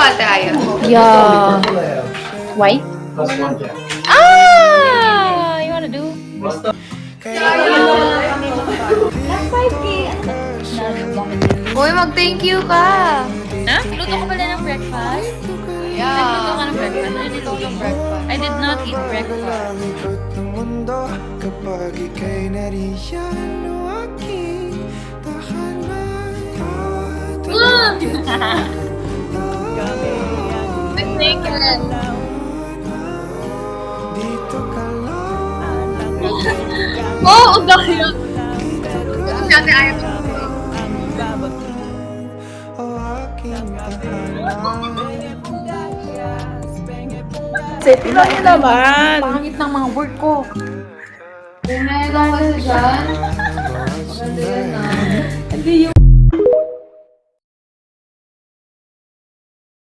Ate Aya? Yeah. Why? Ah! You wanna do? Uy, mag-thank you ka. Ha? Luto ko pala ng breakfast? Nagluto Yeah. ka ng breakfast? I did Yung breakfast. I did not eat breakfast. Kapag ika'y nariyan o aking tahanan dito ka lang Oh, ang dahil! Ate Aya. o aking tahanan. Tignan niyo naman! Pangit ng mga work ko. Kung nailang kasi dyan. Maganda yan ah. Hindi